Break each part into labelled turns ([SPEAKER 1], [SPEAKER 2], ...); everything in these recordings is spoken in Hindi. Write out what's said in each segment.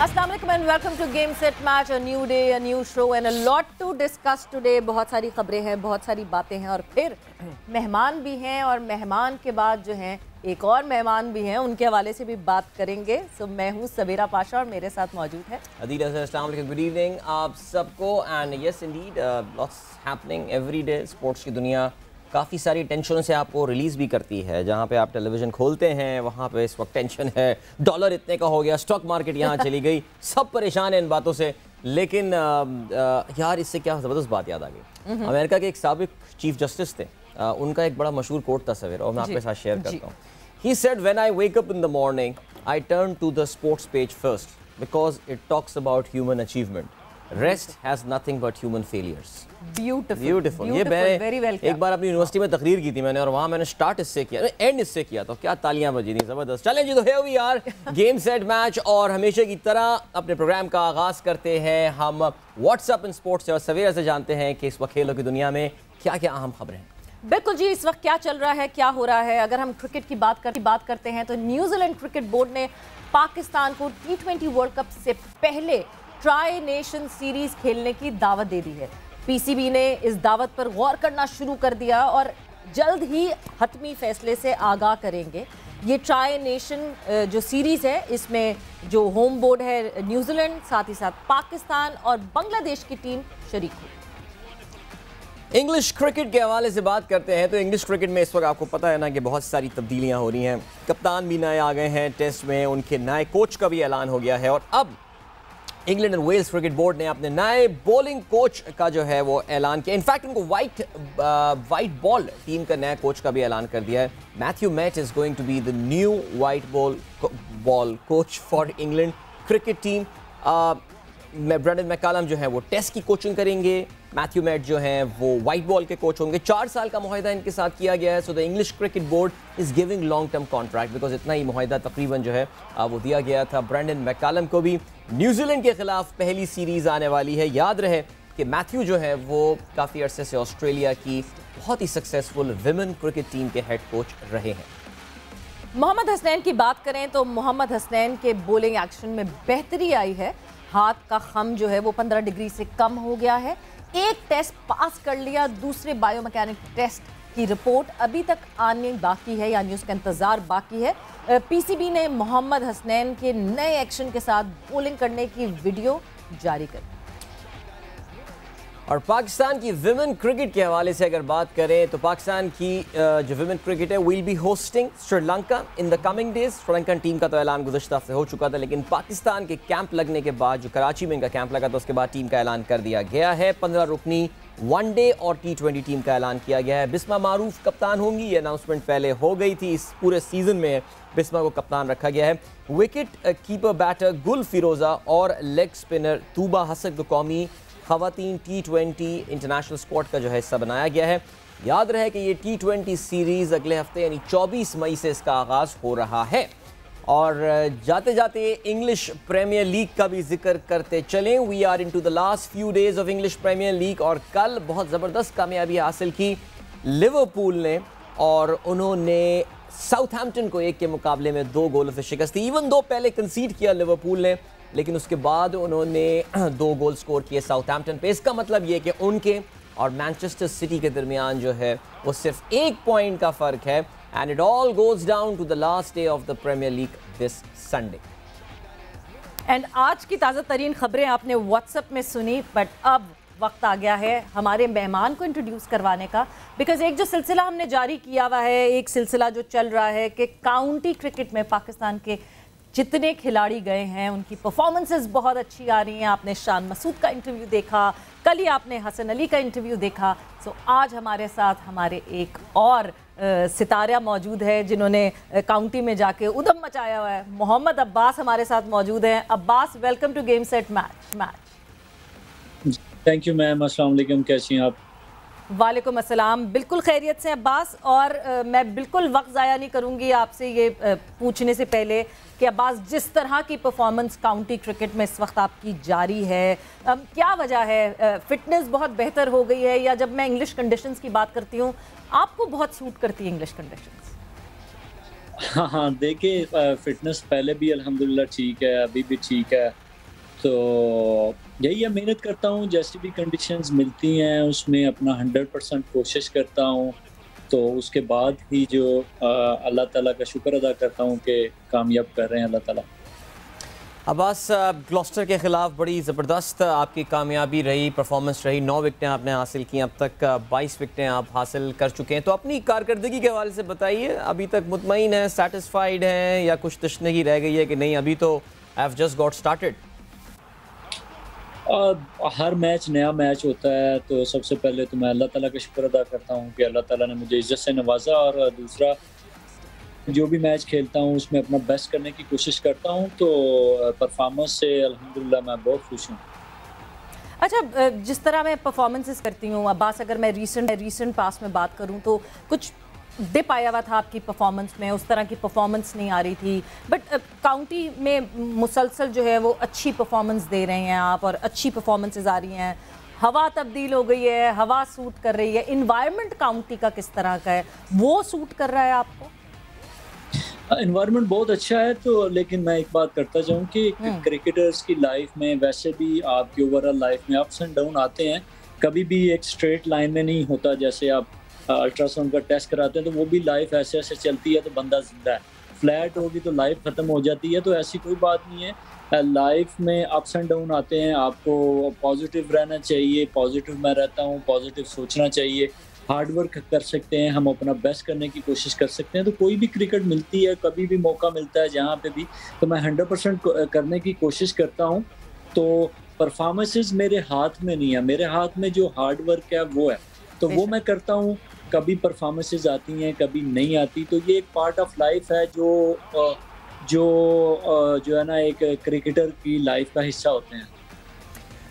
[SPEAKER 1] अस्सलाम वालेकुम and welcome to Game Set Match, a new day, a new show and a lot to discuss today. बहुत सारी खबरें हैं, बहुत सारी बातें हैं और फिर मेहमान भी हैं और मेहमान के बाद जो हैं एक और मेहमान भी हैं, उनके हवाले से भी बात करेंगे। सो मैं हूँ सबीरा पाशा और मेरे साथ मौजूद है
[SPEAKER 2] अदील हसन। अस्सलाम वालेकुम, गुड इवनिंग आप सबको। And yes Indeed, lots happening every day. Sports की दुनिया काफ़ी सारी टेंशन से आपको रिलीज़ भी करती है। जहाँ पे आप टेलीविज़न खोलते हैं वहाँ पे इस वक्त टेंशन है, डॉलर इतने का हो गया, स्टॉक मार्केट यहाँ चली गई, सब परेशान हैं इन बातों से। लेकिन यार इससे क्या ज़बरदस्त बात याद आ गई। अमेरिका के एक साबिक चीफ जस्टिस थे, उनका एक बड़ा मशहूर कोट था सवेरा, और मैं आपके साथ शेयर करता हूँ। He said, when I wake up in the morning, I turn to the sports page first because it talks about human achievement. Rest has nothing but human failures. Beautiful. ये मैंने एक बार अपनी यूनिवर्सिटी में तकरीर की थी मैंने, और वहाँ मैंने स्टार्ट इससे किया, एंड इससे किया, तो क्या तालियां बजी थी, जबरदस्त। चलें जी, तो here we are, game Set match, और हमेशा की तरह अपने प्रोग्राम का आगाज करते हैं हम व्हाट्सएप इन स्पोर्ट्स से, और सवेरा से जानते हैं कि इस वक्त खेलों की दुनिया में क्या क्या अहम खबरें हैं।
[SPEAKER 1] बिल्कुल जी, इस वक्त क्या चल रहा है, क्या हो रहा है। अगर हम क्रिकेट की बात करते हैं तो न्यूजीलैंड क्रिकेट बोर्ड ने पाकिस्तान को T20 वर्ल्ड कप से पहले ट्राई नेशन सीरीज खेलने की दावत दे दी है। पीसीबी ने इस दावत पर गौर करना शुरू कर दिया और जल्द ही हतमी फैसले से आगाह करेंगे। ये ट्राई नेशन जो सीरीज है, इसमें जो होम बोर्ड है न्यूजीलैंड, साथ ही साथ पाकिस्तान और बांग्लादेश की टीम शरीक हुई।
[SPEAKER 2] इंग्लिश क्रिकेट के हवाले से बात करते हैं तो इंग्लिश क्रिकेट में इस वक्त आपको पता है ना कि बहुत सारी तब्दीलियां हो रही हैं। कप्तान भी नए आ गए हैं, टेस्ट में उनके नए कोच का भी ऐलान हो गया है, और अब England and Wales cricket board ने अपने नए बॉलिंग कोच का जो है वो ऐलान किया। इनफैक्ट उनको वाइट बॉल टीम का नया कोच का भी ऐलान कर दिया है। Matthew Mott is going to be the new white ball coach for England cricket team. Brendon McCullum जो है वो टेस्ट की कोचिंग करेंगे, मैथ्यू मैट जो हैं वो वाइट बॉल के कोच होंगे। 4 साल का मुआहदा इनके साथ किया गया है। So the English cricket board is giving long term contract, because इतना ही मुआहदा तकरीबन जो है वो दिया गया था। ब्रेंडन मैकलम को भी न्यूजीलैंड के खिलाफ पहली सीरीज आने वाली है। याद रहे कि मैथ्यू जो है वो काफ़ी अरसे से ऑस्ट्रेलिया की बहुत ही सक्सेसफुल विमेन क्रिकेट टीम के हेड कोच रहे हैं।
[SPEAKER 1] मोहम्मद हसनैन की बात करें तो मोहम्मद हसनैन के बॉलिंग एक्शन में बेहतरी आई है। हाथ का खम जो है वो 15 डिग्री से कम हो गया है। एक टेस्ट पास कर लिया, दूसरे बायोमैकेनिक टेस्ट की रिपोर्ट अभी तक आने बाकी है, यानी उसका इंतज़ार बाकी है। पीसीबी ने मोहम्मद हसनैन के नए एक्शन के साथ बॉलिंग करने की वीडियो जारी कर दी।
[SPEAKER 2] और पाकिस्तान की विमेन क्रिकेट के हवाले से अगर बात करें तो पाकिस्तान की जो विमेन क्रिकेट है will be hosting Sri Lanka in the coming days. Sri Lankan team का तो ऐलान गुज़श्ता हफ्ते हो चुका था, लेकिन पाकिस्तान के कैंप लगने के बाद, जो कराची में इनका कैंप लगा था, उसके बाद टीम का ऐलान कर दिया गया है। 15 रुकनी वनडे और T20 टीम का ऐलान किया गया है। बिस्मा मारूफ कप्तान होंगी, ये अनाउंसमेंट पहले हो गई थी। इस पूरे सीजन में बिस्मा को कप्तान रखा गया है। विकेट कीपर बैटर गुल फिरोज़ा और लेग स्पिनर तूबा हसन को कौमी ख़वातीन T20 इंटरनेशनल स्क्वाड का जो है हिस्सा बनाया गया है। याद रहे कि ये T20 सीरीज़ अगले हफ्ते यानी 24 मई से इसका आगाज़ हो रहा है। और जाते जाते इंग्लिश प्रीमियर लीग का भी जिक्र करते चलें। We are into the last few days of English Premier League, और कल बहुत ज़बरदस्त कामयाबी हासिल की लिवरपूल ने, और उन्होंने साउथहैम्पटन को 1 के मुकाबले में 2 गोलों से शिकस्त दी। इवन दो पहले कंसीड किया लिवरपूल ने, लेकिन उसके बाद उन्होंने 2 गोल स्कोर किए साउथहैम्पटन पे। इसका मतलब ये कि उनके और मैनचेस्टर सिटी के दरमियान जो है वो सिर्फ 1 पॉइंट का फ़र्क है। And it all goes down to the last day of the Premier League this Sunday.
[SPEAKER 1] And आज की ताज़ा तरीन खबरें आपने व्हाट्सएप में सुनी, बट अब वक्त आ गया है हमारे मेहमान को इंट्रोड्यूस करवाने का। बिकॉज एक जो सिलसिला हमने जारी किया हुआ है, एक सिलसिला जो चल रहा है कि काउंटी क्रिकेट में पाकिस्तान के जितने खिलाड़ी गए हैं उनकी परफॉर्मेंसेस बहुत अच्छी आ रही हैं। आपने शान मसूद का इंटरव्यू देखा, कल ही आपने हसन अली का इंटरव्यू देखा। सो आज हमारे साथ हमारे एक और सितारा मौजूद है जिन्होंने काउंटी में जाके उधम मचाया हुआ है। मोहम्मद अब्बास हमारे साथ मौजूद हैं। Abbas, welcome to Game Set Match.
[SPEAKER 3] Thank you ma'am, अस्सलाम वालेकुम, कैसी हैं आप?
[SPEAKER 1] वालेकुम अस्सलाम, बिल्कुल खैरियत से अब्बास। और मैं बिल्कुल वक्त ज़ाया नहीं करूँगी आपसे ये पूछने से पहले कि अब्बास, जिस तरह की परफॉर्मेंस काउंटी क्रिकेट में इस वक्त आपकी जारी है, क्या वजह है? फिटनेस बहुत बेहतर हो गई है, या जब मैं इंग्लिश कंडीशंस की बात करती हूँ आपको बहुत सूट करती है इंग्लिश कंडीशंस?
[SPEAKER 3] हाँ, देखिए फिटनेस पहले भी अल्हम्दुलिल्लाह ठीक है, अभी भी ठीक है। तो यही है, मेहनत करता हूँ, जैसी भी कंडीशंस मिलती हैं उसमें अपना 100% कोशिश करता हूँ। तो उसके बाद ही जो अल्लाह ताला का शुक्र अदा करता हूँ कि कामयाब कर रहे हैं अल्लाह ताला।
[SPEAKER 2] अब्बास, ग्लॉस्टर के ख़िलाफ़ बड़ी ज़बरदस्त आपकी कामयाबी रही, परफॉर्मेंस रही। 9 विकटें आपने हासिल की, अब तक 22 विकटें आप हासिल कर चुके हैं। तो अपनी कारकर्दगी के हवाले से बताइए, अभी तक मुतमईन हैं, सेटिस्फाइड हैं, या कुछ तशनगी रह गई है कि नहीं अभी तो I have just got started?
[SPEAKER 3] Her match नया मैच होता है, तो सबसे पहले तो मैं अल्लाह ताला का शुक्र अदा करता हूँ कि अल्लाह ताला ने मुझे इज़्ज़त से नवाजा, और दूसरा जो भी मैच खेलता हूँ उसमें अपना बेस्ट करने की कोशिश करता हूँ। तो परफॉर्मेंस से अल्हम्दुलिल्लाह मैं बहुत खुश हूँ।
[SPEAKER 1] अच्छा, जिस तरह मैं परफॉर्मेंसेस करती हूँ अब्बास, अगर मैं रीसेंट पास में बात करूँ तो कुछ डिप आया हुआ था आपकी परफॉर्मेंस में, उस तरह की परफॉर्मेंस नहीं आ रही थी। बट काउंटी में मुसलसल जो है वो अच्छी परफॉर्मेंस दे रहे हैं आप, और अच्छी परफॉर्मेंसेस आ रही हैं। हवा तब्दील हो गई है, हवा सूट कर रही है। इन्वायरमेंट काउंटी का किस तरह का है, वो सूट कर रहा है आपको?
[SPEAKER 3] एनवायरनमेंट बहुत अच्छा है, तो लेकिन मैं एक बात करता जाऊँ कि क्रिकेटर्स की लाइफ में, वैसे भी आपकी ओवरऑल लाइफ में अप्स एंड डाउन आते हैं। कभी भी एक स्ट्रेट लाइन में नहीं होता। जैसे आप अल्ट्रासाउंड का टेस्ट कराते हैं तो वो भी लाइफ ऐसे ऐसे चलती है तो बंदा जिंदा है। फ्लैट होगी तो लाइफ खत्म हो जाती है, तो ऐसी कोई बात नहीं है। लाइफ में अप्स एंड डाउन आते हैं, आपको पॉजिटिव रहना चाहिए। पॉजिटिव मैं रहता हूँ, पॉजिटिव सोचना चाहिए, हार्ड वर्क कर सकते हैं, हम अपना बेस्ट करने की कोशिश कर सकते हैं। तो कोई भी क्रिकेट मिलती है, कभी भी मौका मिलता है जहाँ पे भी, तो मैं 100% करने की कोशिश करता हूँ। तो परफॉर्मेंसेस मेरे हाथ में नहीं है, मेरे हाथ में जो हार्ड वर्क है वो है, तो वो मैं करता हूँ। कभी परफॉर्मेंसेस आती हैं, कभी नहीं आती, तो ये एक पार्ट ऑफ लाइफ है जो है ना, एक क्रिकेटर की लाइफ का हिस्सा होते हैं।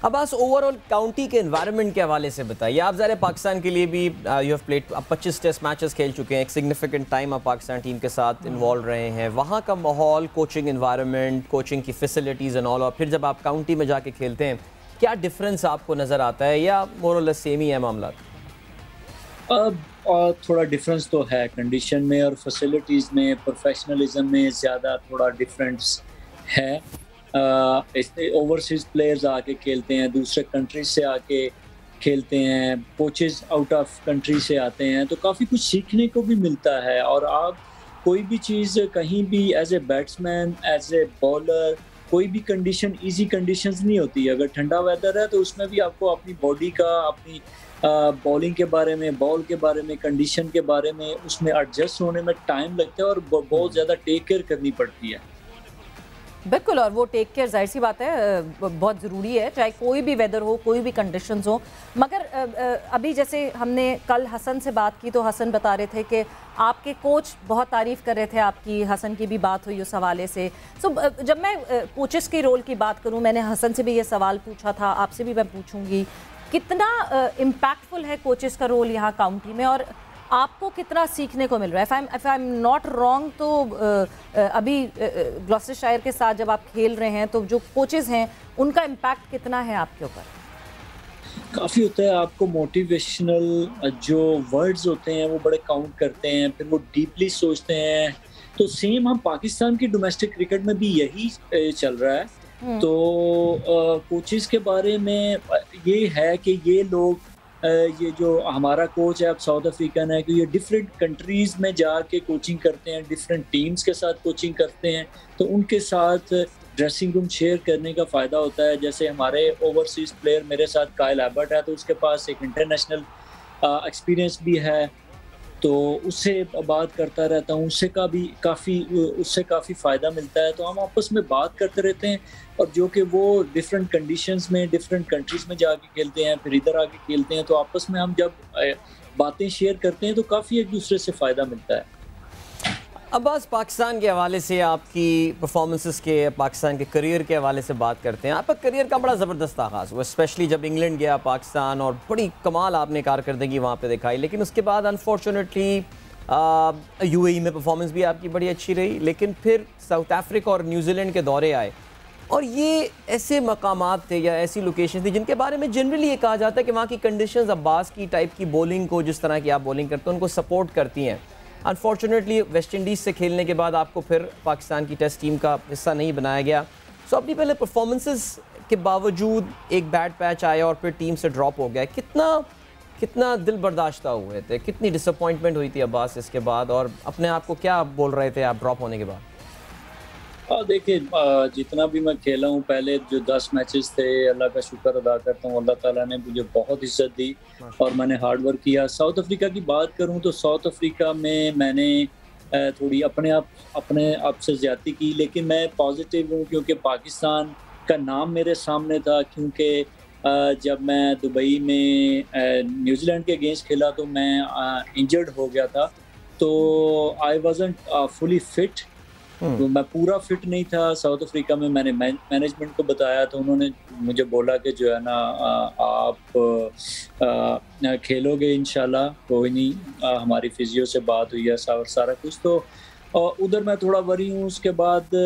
[SPEAKER 2] अब्बास, ओवरऑल काउंटी के एनवायरनमेंट के हवाले से बताइए। आप ज़रा पाकिस्तान के लिए भी यू हैव प्लेड, आप 25 टेस्ट मैचेस खेल चुके हैं, एक सिग्निफिकेंट टाइम आप पाकिस्तान टीम के साथ इन्वॉल्व रहे हैं। वहाँ का माहौल, कोचिंग एनवायरनमेंट, कोचिंग की फैसिलिटीज़ एंड ऑल, और फिर जब आप काउंटी में जाके खेलते हैं, क्या डिफरेंस आपको नज़र आता है, या मोर और लेस सेम ही है मामला?
[SPEAKER 3] थोड़ा डिफरेंस तो है कंडीशन में और फैसिलिटीज़ में, प्रोफेशनलिज्म में ज़्यादा थोड़ा डिफरेंस है। इसमें ओवरसीज़ प्लेयर्स आके खेलते हैं, दूसरे कंट्री से आके खेलते हैं, कोचेस आउट ऑफ कंट्री से आते हैं, तो काफ़ी कुछ सीखने को भी मिलता है। और आप कोई भी चीज़ कहीं भी as a batsman, as a bowler, कोई भी कंडीशन ईजी कंडीशंस नहीं होती। अगर ठंडा वेदर है तो उसमें भी आपको अपनी बॉडी का, अपनी बॉलिंग के बारे में, बॉल के बारे में, कंडीशन के बारे में, उसमें एडजस्ट होने में टाइम लगता है और बहुत ज़्यादा टेक केयर करनी पड़ती है।
[SPEAKER 1] बिल्कुल, और वो टेक केयर जाहिर सी बात है बहुत ज़रूरी है, चाहे कोई भी वेदर हो, कोई भी कंडीशंस हो। मगर अभी जैसे हमने कल हसन से बात की तो हसन बता रहे थे कि आपके कोच बहुत तारीफ़ कर रहे थे आपकी, हसन की भी बात हुई उस हवाले से। जब मैं कोचेस के रोल की बात करूं, मैंने हसन से भी ये सवाल पूछा था, आपसे भी मैं पूछूंगी, कितना इम्पैक्टफुल है कोचेस का रोल यहाँ काउंटी में, और आपको कितना सीखने को मिल रहा है? If I am not wrong तो अभी ग्लॉस्टरशायर के साथ जब आप खेल रहे हैं तो जो कोचेस हैं उनका इम्पैक्ट कितना है आपके ऊपर?
[SPEAKER 3] काफ़ी होता है। आपको मोटिवेशनल जो वर्ड्स होते हैं वो बड़े काउंट करते हैं, फिर वो डीपली सोचते हैं। तो सेम हम पाकिस्तान की डोमेस्टिक क्रिकेट में भी यही चल रहा है। तो कोचेस के बारे में ये है कि ये लोग, ये जो हमारा कोच है अब साउथ अफ्रीकन है, कि ये डिफरेंट कंट्रीज़ में जाके कोचिंग करते हैं, डिफरेंट टीम्स के साथ कोचिंग करते हैं, तो उनके साथ ड्रेसिंग रूम शेयर करने का फ़ायदा होता है। जैसे हमारे ओवरसीज़ प्लेयर, मेरे साथ काइल एबर्ट है, तो उसके पास एक इंटरनेशनल एक्सपीरियंस भी है, तो उससे बात करता रहता हूँ, उससे काफ़ी फ़ायदा मिलता है। तो हम आपस में बात करते रहते हैं, और जो कि वो डिफरेंट कंडीशंस में, डिफरेंट कंट्रीज़ में जाके खेलते हैं, फिर इधर आके खेलते हैं, तो आपस में हम जब बातें शेयर करते हैं तो काफ़ी एक दूसरे से फ़ायदा मिलता है।
[SPEAKER 2] अब्बास, पाकिस्तान के हवाले से, आपकी परफॉर्मेंसेस के, पाकिस्तान के करियर के हवाले से बात करते हैं। आपका करियर का बड़ा ज़बरदस्त आगाज़ हुआ, स्पेशली जब इंग्लैंड गया पाकिस्तान, और बड़ी कमाल आपने कारकर्दगी वहाँ पे दिखाई। लेकिन उसके बाद अनफॉर्चुनेटली यूएई में परफॉर्मेंस भी आपकी बड़ी अच्छी रही, लेकिन फिर साउथ अफ्रीका और न्यूजीलैंड के दौरे आए, और ये ऐसे मकामात थे या ऐसी लोकेशन थी जिनके बारे में जनरली ये कहा जाता है कि वहाँ की कंडीशंस अब्बास की टाइप की बॉलिंग को, जिस तरह की आप बॉलिंग करते हो, उनको सपोर्ट करती हैं। अनफॉर्चुनेटली वेस्ट इंडीज़ से खेलने के बाद आपको फिर पाकिस्तान की टेस्ट टीम का हिस्सा नहीं बनाया गया। सो अपनी पहले परफॉर्मेंसेस के बावजूद एक बैड पैच आया और फिर टीम से ड्रॉप हो गया, कितना दिल बर्दाश्त हुए थे, कितनी डिसअपॉइंटमेंट हुई थी अब्बास इसके बाद, और अपने आप को क्या बोल रहे थे आप ड्रॉप होने के बाद?
[SPEAKER 3] देखिए, जितना भी मैं खेला हूँ, पहले जो 10 मैचेस थे, अल्लाह का शुक्र अदा करता हूँ, अल्लाह ताला ने मुझे बहुत इज्जत दी और मैंने हार्ड वर्क किया। साउथ अफ्रीका की बात करूँ तो साउथ अफ्रीका में मैंने थोड़ी अपने आप से ज़्यादती की, लेकिन मैं पॉजिटिव हूँ क्योंकि पाकिस्तान का नाम मेरे सामने था। क्योंकि जब मैं दुबई में न्यूजीलैंड के अगेंस्ट खेला तो मैं इंजर्ड हो गया था, तो आई वाज़न्ट फुली फिट, तो मैं पूरा फिट नहीं था। साउथ अफ्रीका में मैंने मैनेजमेंट को बताया तो उन्होंने मुझे बोला कि जो है ना, आप खेलोगे इंशाल्लाह, कोई नहीं, हमारी फिजियो से बात हुई है सारा कुछ। तो उधर मैं थोड़ा वरी हूँ। उसके बाद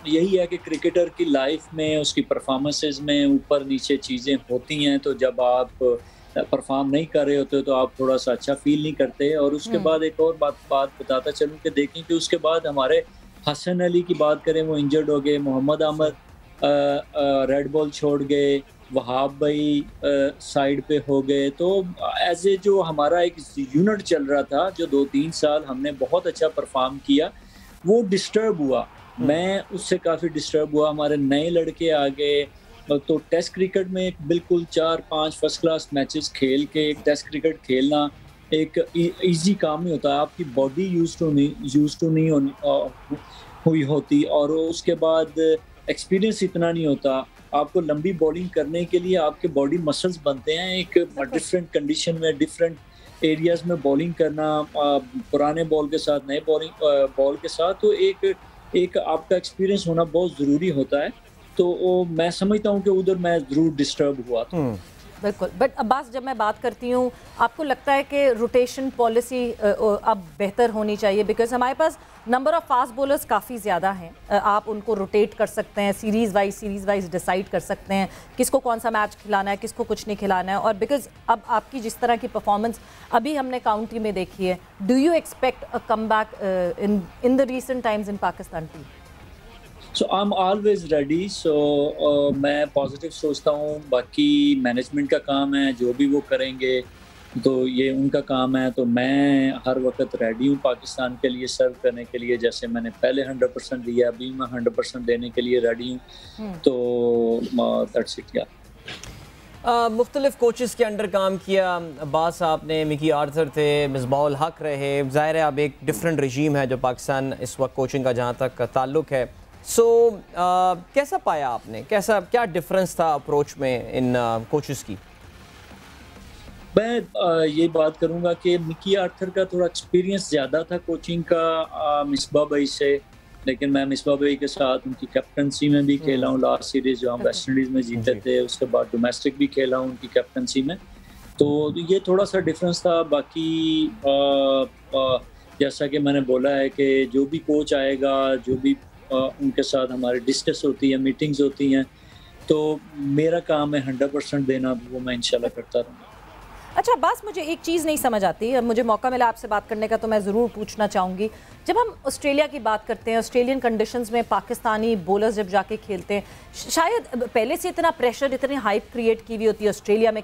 [SPEAKER 3] यही है कि क्रिकेटर की लाइफ में उसकी परफॉर्मेंसेस में ऊपर नीचे चीज़ें होती हैं, तो जब आप परफॉर्म नहीं कर रहे होते तो आप थोड़ा सा अच्छा फील नहीं करते। और उसके बाद एक और बात बताता चलूँ कि देखें कि उसके बाद हमारे हसन अली की बात करें, वो इंजर्ड हो गए, मोहम्मद अहमद रेड बॉल छोड़ गए, वहाब भाई साइड पे हो गए। तो एज ए जो हमारा एक यूनिट चल रहा था, जो 2-3 साल हमने बहुत अच्छा परफॉर्म किया, वो डिस्टर्ब हुआ। मैं उससे काफ़ी डिस्टर्ब हुआ। हमारे नए लड़के आ गए, तो टेस्ट क्रिकेट में बिल्कुल 4-5 फर्स्ट क्लास मैचेस खेल के एक टेस्ट क्रिकेट खेलना एक इजी काम नहीं होता। आपकी बॉडी यूज टू नहीं हुई होती, और उसके बाद एक्सपीरियंस इतना नहीं होता। आपको लंबी बॉलिंग करने के लिए आपके बॉडी मसल्स बनते हैं, एक डिफरेंट कंडीशन में डिफरेंट एरियाज में बॉलिंग करना, पुराने बॉल के साथ नए बॉल के साथ, तो एक आपका एक्सपीरियंस होना बहुत ज़रूरी होता है। तो मैं समझता हूँ कि उधर मैं ज़रूर डिस्टर्ब हुआ था।
[SPEAKER 1] बिल्कुल। बट अब्बास, जब मैं बात करती हूँ, आपको लगता है कि रोटेशन पॉलिसी अब बेहतर होनी चाहिए? बिकॉज हमारे पास नंबर ऑफ़ फास्ट बॉलर्स काफ़ी ज़्यादा हैं, आप उनको रोटेट कर सकते हैं, सीरीज़ वाइज डिसाइड कर सकते हैं किसको कौन सा मैच खिलाना है, किसको कुछ नहीं खिलाना है। और बिकॉज अब आपकी जिस तरह की परफॉर्मेंस अभी हमने काउंटी में देखी है, do you expect a comeback in the recent times in Pakistan team?
[SPEAKER 3] So I am always ready. So मैं पॉजिटिव सोचता हूँ। बाकी मैनेजमेंट का काम है, जो भी वो करेंगे तो ये उनका काम है। तो मैं हर वक्त रेडी हूँ पाकिस्तान के लिए सर्व करने के लिए। जैसे मैंने पहले 100% दिया, अभी मैं 100% देने के लिए रेडी हूँ। तो दैट्स इट। या
[SPEAKER 2] मुख्तलिफ कोचेस के अंडर काम किया अब्बास साहब ने, मिकी आर्थर थे, मिसबाहुल हक रहे। ज़ाहिर है अब एक डिफरेंट रजीम है जो पाकिस्तान इस वक्त कोचिंग का जहाँ तक ताल्लुक है। सो कैसा पाया आपने, क्या डिफरेंस था अप्रोच में इन कोचेस की?
[SPEAKER 3] मैं ये बात करूँगा कि मिकी आर्थर का थोड़ा एक्सपीरियंस ज़्यादा था कोचिंग का मिसबा भाई से, लेकिन मैं मिसबा भाई के साथ उनकी कैप्टनसी में भी खेला हूँ। लास्ट सीरीज़ जो हम वेस्ट इंडीज़ में जीते थे, उसके बाद डोमेस्टिक भी खेला हूँ उनकी कैप्टनसी में। तो ये थोड़ा सा डिफरेंस था। बाकी जैसा कि मैंने बोला है कि जो भी कोच आएगा, जो भी उनके साथ हमारी डिस्कस होती है, मीटिंग्स होती हैं, तो मेरा काम है 100% देना, वो मैं इंशाल्लाह करता रहूँगा।
[SPEAKER 1] अच्छा बस मुझे एक चीज़ नहीं समझ आती, अब मुझे मौका मिला आपसे बात करने का तो मैं ज़रूर पूछना चाहूँगी। जब हम ऑस्ट्रेलिया की बात करते हैं, ऑस्ट्रेलियन कंडीशंस में पाकिस्तानी बॉलर्स जब जाके खेलते हैं, शायद पहले से इतना प्रेशर, इतनी हाइप क्रिएट की हुई होती है, ऑस्ट्रेलिया में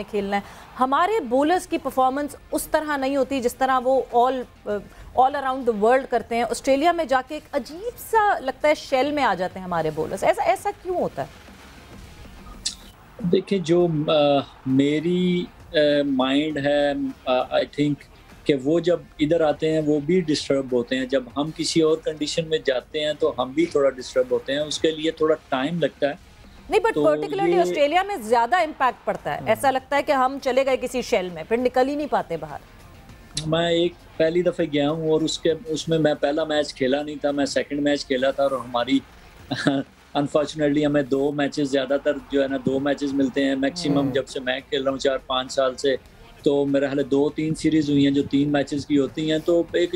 [SPEAKER 1] खेलना है। हमारे बॉलर्स की परफॉर्मेंस उस तरह नहीं होती जिस तरह वो ऑल अराउंड द वर्ल्ड करते हैं। ऑस्ट्रेलिया में जाके एक अजीब सा लगता है, शेल में आ जाते हैं हमारे बॉलर्स। ऐसा क्यों होता है?
[SPEAKER 3] देखिए, जो मेरी माइंड है, आई थिंक कि वो जब इधर आते हैं वो भी डिस्टर्ब होते हैं। जब हम किसी और कंडीशन में जाते हैं तो हम भी थोड़ा डिस्टर्ब होते हैं, उसके लिए थोड़ा टाइम लगता है।
[SPEAKER 1] नहीं, बट पर्टिकुलरली ऑस्ट्रेलिया में ज़्यादा इम्पैक्ट पड़ता है। ऐसा लगता है कि हम चले गए किसी शेल में, फिर निकल ही नहीं पाते बाहर।
[SPEAKER 3] मैं एक पहली दफ़े गया हूँ और उसमें मैं पहला मैच खेला नहीं था, मैं सेकंड मैच खेला था। और हमारी अनफॉर्चुनेटली हमें 2 मैचेस, ज़्यादातर जो है ना 2 मैचेस मिलते हैं मैक्सिमम। जब से मैं खेल रहा हूँ 4-5 साल से, तो मेरा हाल 2-3 सीरीज़ हुई हैं जो 3 मैचेस की होती हैं। तो एक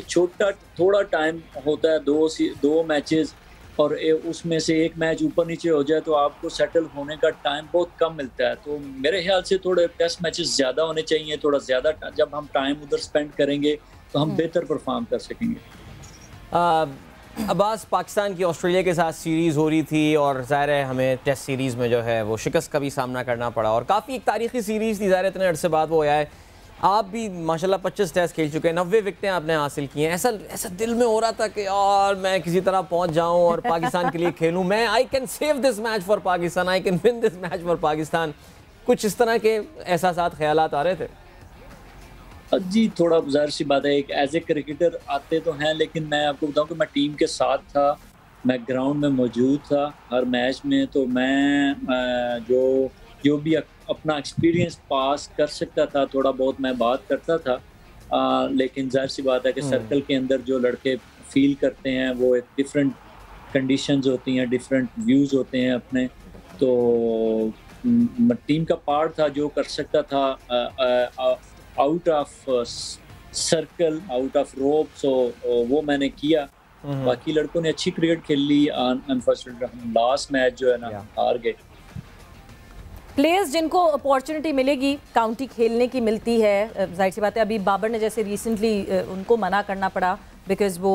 [SPEAKER 3] थोड़ा टाइम होता है, 2 मैचेस, और उसमें से एक मैच ऊपर नीचे हो जाए तो आपको सेटल होने का टाइम बहुत कम मिलता है। तो मेरे ख्याल से थोड़े टेस्ट मैचेस ज़्यादा होने चाहिए, थोड़ा ज़्यादा जब हम टाइम उधर स्पेंड करेंगे तो हम बेहतर परफॉर्म कर सकेंगे।
[SPEAKER 2] अब्बास, पाकिस्तान की ऑस्ट्रेलिया के साथ सीरीज़ हो रही थी और ज़ाहिर है हमें टेस्ट सीरीज़ में जो है वो शिकस्त का भी सामना करना पड़ा और काफ़ी एक तारीखी सीरीज़ थी, ज़ाहिर इतने अरसे बाद वो आया है। आप भी माशाल्लाह 25 टेस्ट खेल चुके हैं, 90 विकेटें आपने हासिल की हैं। ऐसा ऐसा दिल में हो रहा था कि यार मैं किसी तरह पहुंच जाऊं और पाकिस्तान के लिए खेलूं, मैं I can save this match for Pakistan, I can win this match for Pakistan. कुछ इस तरह के एहसासात, ख्यालात आ रहे थे?
[SPEAKER 3] जी, थोड़ा ज़ाहिर सी बात है, एक एज ए क्रिकेटर आते तो हैं, लेकिन मैं आपको बताऊं कि मैं टीम के साथ था, मैं ग्राउंड में मौजूद था हर मैच में, तो मैं जो भी अपना एक्सपीरियंस पास कर सकता था, थोड़ा बहुत मैं बात करता था। लेकिन ज़ाहिर सी बात है कि सर्कल के अंदर जो लड़के फील करते हैं वो एक डिफरेंट कंडीशंस होती हैं, डिफरेंट व्यूज़ होते हैं अपने। तो टीम का पार्ट था, जो कर सकता था out of circle, out of rope, so वो मैंने किया। बाकी लड़कों ने अच्छी क्रिकेट खेल ली। अनफॉर्चुनेटली हम लास्ट मैच जो है ना हार गए।
[SPEAKER 1] प्लेयर्स जिनको अपॉर्चुनिटी मिलेगी काउंटी खेलने की मिलती है, जाहिर सी बात है। अभी बाबर ने जैसे रिसेंटली उनको मना करना पड़ा बिकॉज वो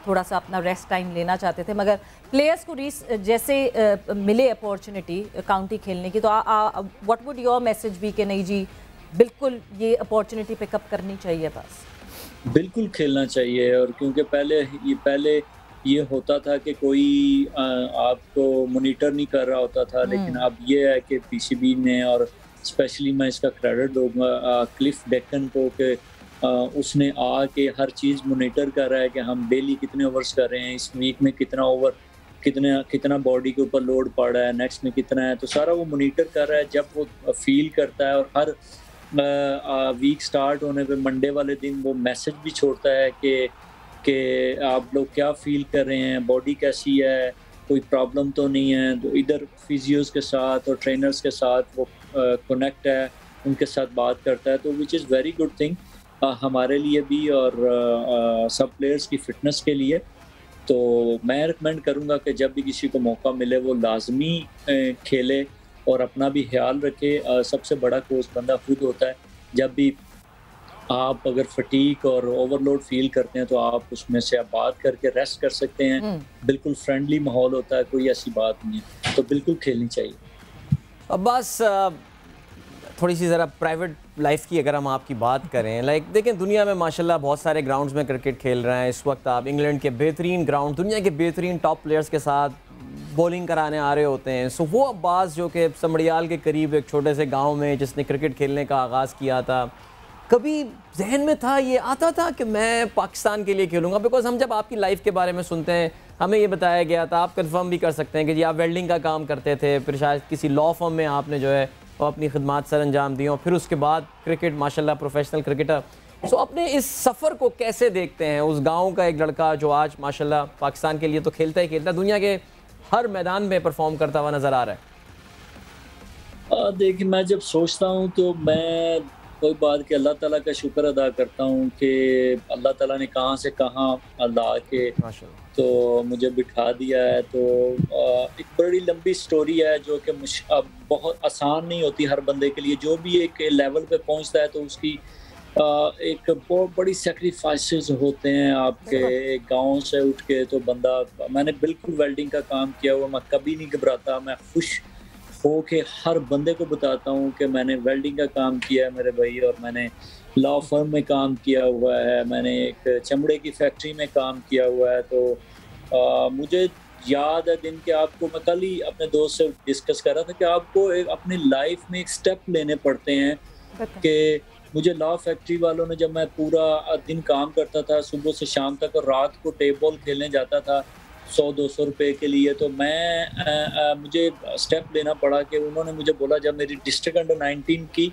[SPEAKER 1] थोड़ा सा अपना रेस्ट टाइम लेना चाहते थे, मगर प्लेयर्स को जैसे मिले अपॉर्चुनिटी काउंटी खेलने की, तो what would your message be कि नहीं जी बिल्कुल ये अपॉर्चुनिटी पिकअप करनी चाहिए? बस
[SPEAKER 3] बिल्कुल खेलना चाहिए। और क्योंकि पहले ये होता था कि कोई आपको मॉनिटर नहीं कर रहा होता था, लेकिन अब ये है कि पीसीबी ने, और स्पेशली मैं इसका क्रेडिट दूंगा क्लिफ डेक्कन को, कि उसने आके हर चीज़ मॉनिटर कर रहा है कि हम डेली कितने ओवर्स कर रहे हैं, इस वीक में कितना ओवर, कितना बॉडी के ऊपर लोड पड़ रहा है, नेक्स्ट में कितना है, तो सारा वो मॉनिटर कर रहा है। जब वो फील करता है और हर वीक स्टार्ट होने पे मंडे वाले दिन वो मैसेज भी छोड़ता है कि आप लोग क्या फील कर रहे हैं, बॉडी कैसी है, कोई प्रॉब्लम तो नहीं है। तो इधर फिजियोज के साथ और ट्रेनर्स के साथ वो कनेक्ट है, उनके साथ बात करता है, तो which is very good thing हमारे लिए भी और सब प्लेयर्स की फिटनेस के लिए। तो मैं रिकमेंड करूँगा कि जब भी किसी को मौका मिले वो लाजमी खेले और अपना भी ख्याल रखे। सबसे बड़ा कोच बंदा खुद होता है। जब भी आप अगर फटीक और ओवरलोड फील करते हैं तो आप उसमें से आप बात करके रेस्ट कर सकते हैं। बिल्कुल फ्रेंडली माहौल होता है, कोई ऐसी बात नहीं है, तो बिल्कुल खेलनी चाहिए।
[SPEAKER 2] अब बस थोड़ी सी ज़रा प्राइवेट लाइफ की अगर हम आपकी बात करें, लाइक देखें दुनिया में माशाल्लाह बहुत सारे ग्राउंड्स में क्रिकेट खेल रहे हैं। इस वक्त आप इंग्लैंड के बेहतरीन ग्राउंड, दुनिया के बेहतरीन टॉप प्लेयर्स के साथ बॉलिंग कराने आ रहे होते हैं। सो वो अब्बास जो कि समड़ियाल के करीब एक छोटे से गांव में जिसने क्रिकेट खेलने का आगाज़ किया था, कभी जहन में था, ये आता था कि मैं पाकिस्तान के लिए खेलूँगा? बिकॉज हम जब आपकी लाइफ के बारे में सुनते हैं, हमें ये बताया गया था, आप कंफर्म भी कर सकते हैं कि जी आप वेल्डिंग का काम करते थे, फिर शायद किसी लॉ फर्म में आपने जो है वो अपनी खिदमात सर अंजाम दी, और फिर उसके बाद क्रिकेट, माशाल्लाह प्रोफेशनल क्रिकेटर। सो अपने इस सफ़र को कैसे देखते हैं? उस गाँव का एक लड़का जो आज माशाल्लाह पाकिस्तान के लिए तो खेलता ही खेलता, दुनिया के हर मैदान में परफॉर्म करता हुआ नज़र आ रहा है।
[SPEAKER 3] देखिए, मैं जब सोचता हूँ तो मैं कोई बात कि अल्लाह ताला का शुक्र अदा करता हूँ कि अल्लाह ताला ने कहाँ से कहाँ ला के तो मुझे बिठा दिया है। तो एक बड़ी लंबी स्टोरी है जो कि बहुत आसान नहीं होती हर बंदे के लिए। जो भी एक लेवल पे पहुँचता है तो उसकी एक बहुत बड़ी सेक्रीफाइसेस होते हैं आपके गांव से उठ के। तो बंदा, मैंने बिल्कुल वेल्डिंग का काम किया हुआ, मैं कभी नहीं घबराता, मैं खुश हो के हर बंदे को बताता हूँ कि मैंने वेल्डिंग का काम किया है मेरे भाई, और मैंने लॉ फर्म में काम किया हुआ है, मैंने एक चमड़े की फैक्ट्री में काम किया हुआ है। तो मुझे याद है दिन के, आपको मैं कल ही अपने दोस्त से डिस्कस कर रहा था कि आपको अपनी लाइफ में एक स्टेप लेने पड़ते हैं। कि मुझे लॉ फैक्ट्री वालों ने, जब मैं पूरा दिन काम करता था सुबह से शाम तक और रात को टेबल खेलने जाता था 100-200 रुपए के लिए, तो मुझे स्टेप लेना पड़ा कि उन्होंने मुझे बोला, जब मेरी डिस्ट्रिक्ट अंडर 19 की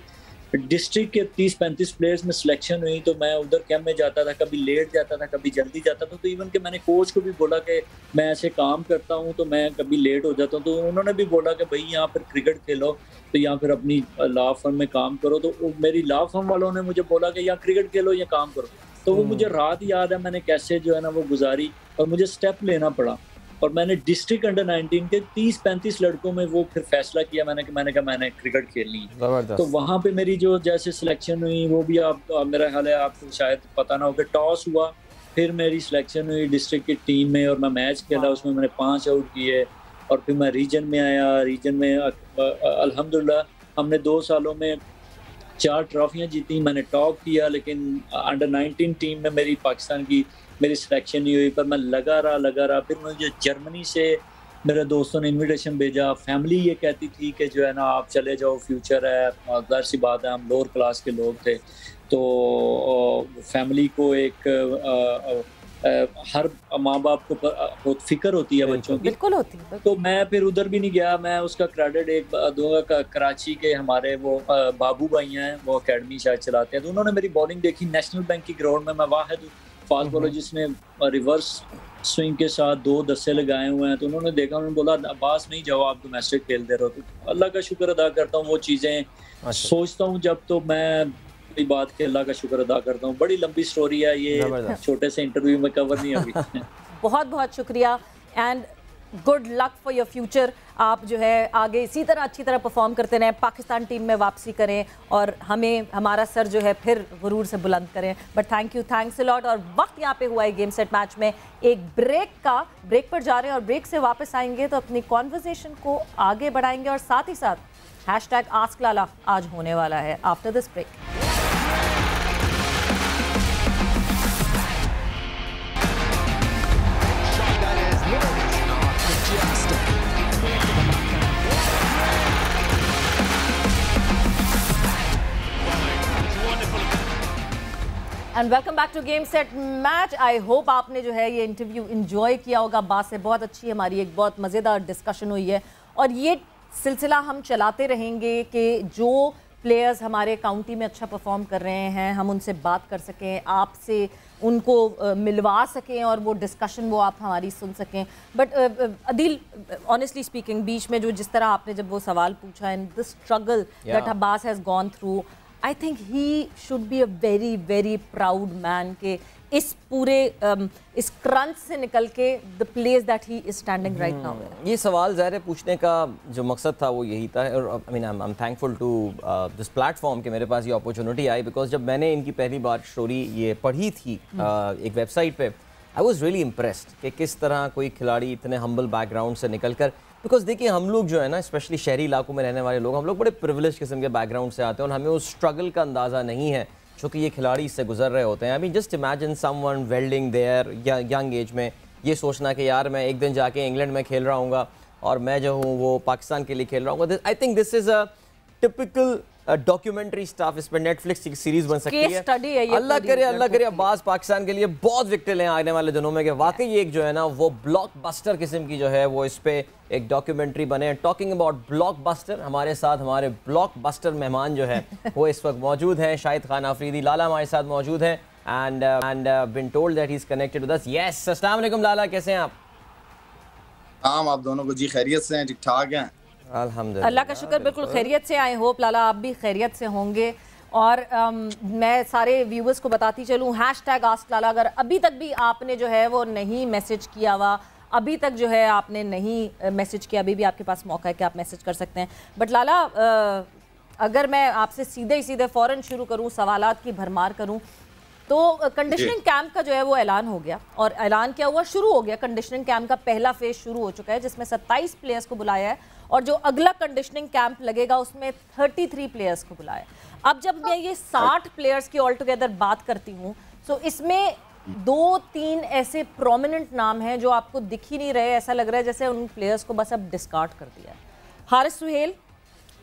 [SPEAKER 3] डिस्ट्रिक्ट के 30-35 प्लेयर्स में सिलेक्शन हुई, तो मैं उधर कैंप में जाता था, कभी लेट जाता था, कभी जल्दी जाता था। तो इवन कि मैंने कोच को भी बोला कि मैं ऐसे काम करता हूँ तो मैं कभी लेट हो जाता हूँ, तो उन्होंने भी बोला कि भाई यहाँ पर क्रिकेट खेलो तो यहाँ फिर अपनी लॉ फर्म में काम करो। तो मेरी लॉ फर्म वालों ने मुझे बोला कि यहाँ क्रिकेट खेलो या काम करो। तो वो मुझे रात याद है मैंने कैसे जो है ना वो गुजारी, और मुझे स्टेप लेना पड़ा। और मैंने डिस्ट्रिक्ट अंडर 19 के 30-35 लड़कों में वो फिर फैसला किया मैंने क्रिकेट खेलनी है। तो वहाँ पे मेरी जो जैसे सिलेक्शन हुई, वो भी आप मेरा ख्याल है आपको शायद पता ना हो कि टॉस हुआ फिर मेरी सिलेक्शन हुई डिस्ट्रिक्ट की टीम में और मैं मैच खेला, उसमें मैंने 5 आउट किए और फिर मैं रीजन में आया। रीजन में अल्हम्दुलिल्लाह हमने 2 सालों में 4 ट्रॉफियाँ जीती, मैंने टॉप किया, लेकिन अंडर 19 टीम में मेरी पाकिस्तान की मेरी सिलेक्शन नहीं हुई। पर मैं लगा रहा। फिर मुझे जर्मनी से मेरे दोस्तों ने इनविटेशन भेजा, फैमिली ये कहती थी कि जो है ना आप चले जाओ, फ्यूचर है। ज़ाहिर सी बात है, हम लोअर क्लास के लोग थे, तो फैमिली को एक हर माँ बाप को बहुत फिक्र होती है बच्चों की,
[SPEAKER 1] बिल्कुल होती है।
[SPEAKER 3] तो मैं फिर उधर भी नहीं गया। मैं उसका क्रेडिट एक दूंगा, कराची के हमारे वो बाबू भाई हैं, वो एकेडमी शायद चलाते हैं, तो उन्होंने मेरी बॉलिंग देखी नेशनल बैंक की ग्राउंड में। मैं वाहिद फास्ट बॉलर जिसने रिवर्स स्विंग के साथ 2 दस्ते लगाए हुए हैं, तो उन्होंने देखा, उन्होंने बोला अब्बास नहीं जाओ, आप डोमेस्टिक खेलते रहो। तो अल्लाह का शुक्र अदा करता हूँ, वो चीज़ें सोचता हूँ जब, तो मैं बड़ी बात के अल्लाह का शुक्र अदा करता हूँ। बड़ी लंबी स्टोरी है ये, छोटे से इंटरव्यू में कवर नहीं होगी।
[SPEAKER 1] बहुत बहुत शुक्रिया and good luck for your future. आप जो है आगे इसी तरह अच्छी तरह परफॉर्म करते रहें, पाकिस्तान टीम में वापसी करें और हमें हमारा सर जो है फिर गुरूर से बुलंद करें। But thank you, thanks a lot. और वक्त यहाँ पे हुआ है गेम सेट मैच में एक ब्रेक पर जा रहे हैं और ब्रेक से वापस आएंगे तो अपनी कॉन्वर्सेशन को आगे बढ़ाएंगे और साथ ही साथ हैशटैग आस्क लाला आज होने वाला है after this break. And welcome back to Game Set Match. I hope आपने जो है ये इंटरव्यू इन्जॉय किया होगा। बात से बहुत अच्छी हमारी एक बहुत मज़ेदार डिस्कशन हुई है और ये सिलसिला हम चलाते रहेंगे कि जो प्लेयर्स हमारे काउंटी में अच्छा परफॉर्म कर रहे हैं हम उनसे बात कर सकें, आपसे उनको मिलवा सकें और वो डिस्कशन वो आप हमारी सुन सकें। बट अदील, ऑनेस्टली स्पीकिंग, बीच में जो जिस तरह आपने जब वो सवाल पूछा and the struggle that Abbas has gone through, I think he should be a very very proud man के इस पूरे इस क्रंच से निकल के the place that he is standing right now.
[SPEAKER 2] ये सवाल ज़ाहिर है पूछने का जो मकसद था वो यही था और I mean I am thankful to this platform कि मेरे पास ये अपॉर्चुनिटी आई, बिकॉज जब मैंने इनकी पहली बार स्टोरी ये पढ़ी थी एक वेबसाइट पे, आई वाज रियली इम्प्रेस्ड कि किस तरह कोई खिलाड़ी इतने हम्बल बैकग्राउंड से निकल कर, बिकॉज देखिए हम लोग जो है ना स्पेशली शहरी इलाकों में रहने वाले लोग, हम लोग बड़े प्रिविलेज किस्म के बैकग्राउंड से आते हैं और हमें उस स्ट्रगल का अंदाज़ा नहीं है जो कि ये खिलाड़ी इससे गुजर रहे होते हैं। I mean just imagine someone welding there young age में ये सोचना कि यार मैं एक दिन जाके इंग्लैंड में खेल रहा हूँगा और मैं जो हूँ वो पाकिस्तान के लिए खेल रहा हूँ। I think this is a typical documentary staff, इस पर नेटफ्लिक्स की सीरीज बन सकती है। अल्लाह करे अब्बास पाकिस्तान के लिए बहुत विक्टिल हैं आने वाले दिनों में कि वाकई एक जो है ना वो ब्लॉकबस्टर किस्म की जो है वो इस पे एक डॉक्यूमेंट्री बने। टॉकिंग अबाउट ब्लॉकबस्टर, हमारे साथ हमारे ब्लॉकबस्टर मेहमान जो है वो इस वक्त मौजूद हैं। शाहिद खान आफरीदी लाला हमारे साथ मौजूद हैं and bin told that he is connected with us. Yes, अस्सलाम वालेकुम लाला, कैसे हैं आप?
[SPEAKER 4] आप दोनों को जी खैरियत से हैं, ठीक ठाक हैं?
[SPEAKER 2] अल्हम्दुलिल्लाह,
[SPEAKER 1] अल्लाह का शुक्र, बिल्कुल खैरियत से। आई होप लाला आप भी खैरियत से होंगे। और मैं सारे व्यूवर्स को बताती चलूँ, हैशटैग आस्क लाला, अगर अभी तक भी आपने जो है वो नहीं मैसेज किया हुआ, अभी तक जो है आपने नहीं मैसेज किया, अभी भी आपके पास मौका है कि आप मैसेज कर सकते हैं। बट लाला, अगर मैं आपसे सीधे फ़ौरन शुरू करूँ, सवालात की भरमार करूँ, तो कंडीशनिंग कैंप का जो है वो ऐलान हो गया और ऐलान क्या हुआ, शुरू हो गया। कंडीशनिंग कैंप का पहला फेज शुरू हो चुका है जिसमें 27 प्लेयर्स को बुलाया है और जो अगला कंडीशनिंग कैंप लगेगा उसमें 33 प्लेयर्स को बुलाया। अब जब मैं ये 60 प्लेयर्स की ऑल टुगेदर बात करती हूँ, तो इसमें 2-3 ऐसे प्रोमिनेंट नाम हैं जो आपको दिख ही नहीं रहे, ऐसा लग रहा है जैसे उन प्लेयर्स को बस अब डिस्कार्ड कर दिया है। हारिस सुहेल,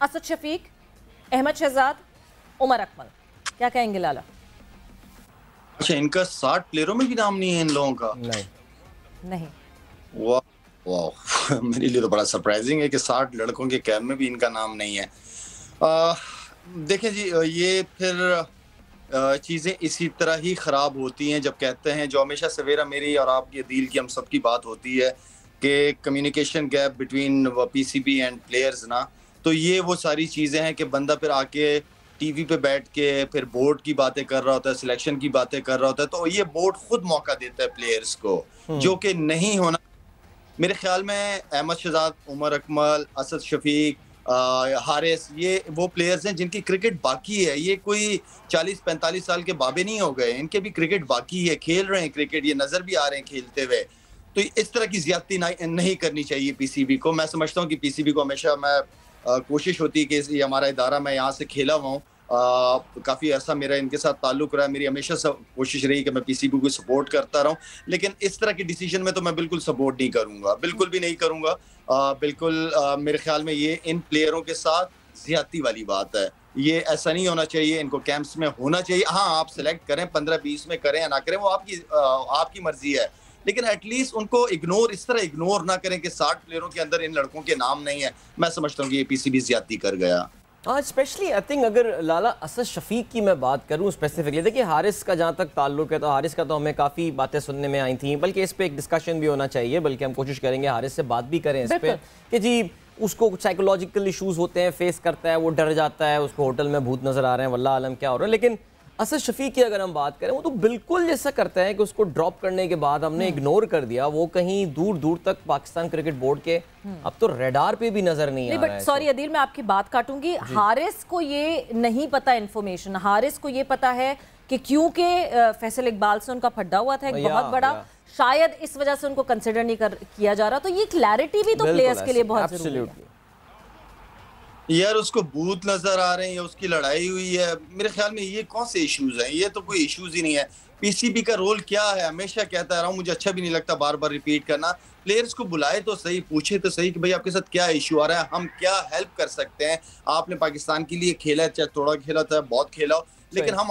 [SPEAKER 1] असद शफीक, अहमद शहजाद, उमर अकमल, क्या कहेंगे लाला?
[SPEAKER 4] अच्छा, इनका 60 प्लेयरों में भी नाम नहीं है इन लोगों का?
[SPEAKER 1] नहीं।
[SPEAKER 4] वाह वाह, मेरे लिए तो बड़ा सरप्राइजिंग है कि 60 लड़कों के कैंप में भी इनका नाम नहीं है। देखें जी, ये फिर चीज़ें इसी तरह ही ख़राब होती हैं जब कहते हैं, जो हमेशा सवेरा मेरी और आपकी अदील की हम सबकी बात होती है कि communication gap between PCB and players ना, तो ये वो सारी चीज़ें हैं कि बंदा फिर आके टीवी पे बैठ के फिर बोर्ड की बातें कर रहा होता है, सिलेक्शन की बातें कर रहा होता है, तो ये बोर्ड खुद मौका देता है प्लेयर्स को, जो कि नहीं होना। मेरे ख्याल में अहमद शहजाद, उमर अकमल, असद शफीक हारिस, ये वो प्लेयर्स हैं जिनकी क्रिकेट बाकी है। ये कोई 40-45 साल के बाबे नहीं हो गए, इनके भी क्रिकेट बाकी है, खेल रहे हैं क्रिकेट, ये नजर भी आ रहे हैं खेलते हुए। तो इस तरह की ज्यादती नहीं करनी चाहिए पीसीबी को। मैं समझता हूँ कि पीसीबी को हमेशा कोशिश होती है कि ये हमारा इदारा, मैं यहाँ से खेला हुआ हूँ, काफ़ी अर्सा मेरा इनके साथ ताल्लुक रहा है, मेरी हमेशा कोशिश रही कि मैं पीसीबी को सपोर्ट करता रहूं, लेकिन इस तरह की डिसीजन में तो मैं बिल्कुल सपोर्ट नहीं करूंगा, बिल्कुल भी नहीं करूंगा। बिल्कुल मेरे ख्याल में ये इन प्लेयरों के साथ ज्यादती वाली बात है। ये ऐसा नहीं होना चाहिए, इनको कैंप्स में होना चाहिए। हाँ, आप सिलेक्ट करें 15-20 में करें या ना करें, वो आपकी मर्जी है, लेकिन एटलीस्ट उनको इस तरह इग्नोर ना करें कि 60 प्लेयरों के अंदर इन लड़कों के नाम नहीं है। मैं समझता हूँ कि ये पीसीबी ज्यादती कर गया।
[SPEAKER 2] स्पेशली आई थिंक अगर लाला असद शफीक की मैं बात करूं स्पेसिफिकली, देखिए हारिस का जहां तक ताल्लुक है तो हारिस का तो हमें काफ़ी बातें सुनने में आई थी, बल्कि इस पे एक डिस्कशन भी होना चाहिए, बल्कि हम कोशिश करेंगे हारिस से बात भी करें इस पे कि जी उसको साइकोलॉजिकल इश्यूज होते हैं, फेस करता है, वो डर जाता है, उसको होटल में भूत नजर आ रहे हैं, वल्लाह आलम क्या हो रहा है। लेकिन असद शफीक की अगर हम बात करें, वो तो बिल्कुल जैसा करता है कि उसको ड्रॉप करने के बाद हमने इग्नोर कर दिया, वो कहीं दूर दूर तक पाकिस्तान क्रिकेट बोर्ड के अब तो रडार पे भी नजर नहीं आ रहा है।
[SPEAKER 1] सॉरी अदील, मैं आपकी बात काटूंगी। हारिस को ये नहीं पता इन्फॉर्मेशन, हारिस को ये पता है कि क्योंकि फैसल इकबाल से उनका फड्डा हुआ था एक बहुत बड़ा, शायद इस वजह से उनको कंसिडर नहीं किया जा रहा। तो ये क्लैरिटी भी तो प्लेयर्स के लिए बहुत जरूरी है
[SPEAKER 4] यार। उसको बूथ नजर आ रहे हैं या उसकी लड़ाई हुई है, मेरे ख्याल में ये कौन से इश्यूज हैं? ये तो कोई इश्यूज ही नहीं है। पीसीबी का रोल क्या है, हमेशा कहता रहा हूँ, मुझे अच्छा भी नहीं लगता बार बार रिपीट करना। प्लेयर्स को बुलाए तो सही, पूछे तो सही कि भाई आपके साथ क्या इशू आ रहा है, हम क्या हेल्प कर सकते हैं। आपने पाकिस्तान के लिए खेला है, चाहे थोड़ा खेला चाहे बहुत खेला हो, लेकिन हम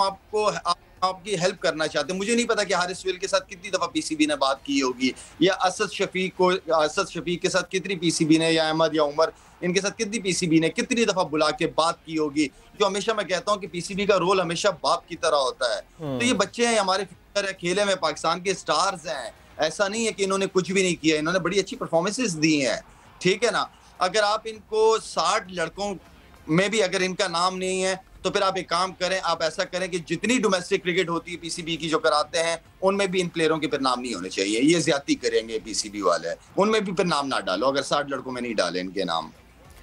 [SPEAKER 4] आपकी हेल्प करना चाहते हैं। मुझे नहीं पता कि हारिस विल के साथ कितनी दफा पीसीबी ने बात की होगी, या असद शफीक के साथ कितनी पीसीबी ने, या अहमद या उमर, इनके साथ कितनी पीसीबी ने कितनी दफा बुला के बात की होगी। जो हमेशा मैं कहता हूँ कि पीसीबी का रोल हमेशा बाप की तरह होता है। तो ये बच्चे हैं, हमारे फ्यूचर है, खेले में पाकिस्तान के स्टार्स हैं। ऐसा नहीं है कि इन्होंने कुछ भी नहीं किया, इन्होंने बड़ी अच्छी परफॉर्मेंसेस दी हैं, ठीक है ना। अगर आप इनको 60 लड़कों में भी अगर इनका नाम नहीं है, तो फिर आप एक काम करें, आप ऐसा करें कि जितनी डोमेस्टिक क्रिकेट होती है पीसीबी की जो कराते हैं, उनमें भी इन प्लेयरों के फिर नाम नहीं होने चाहिए। ये ज्यादती करेंगे पीसीबी वाले, उनमें भी फिर नाम ना डालो अगर 60 लड़कों में नहीं डाले इनके नाम।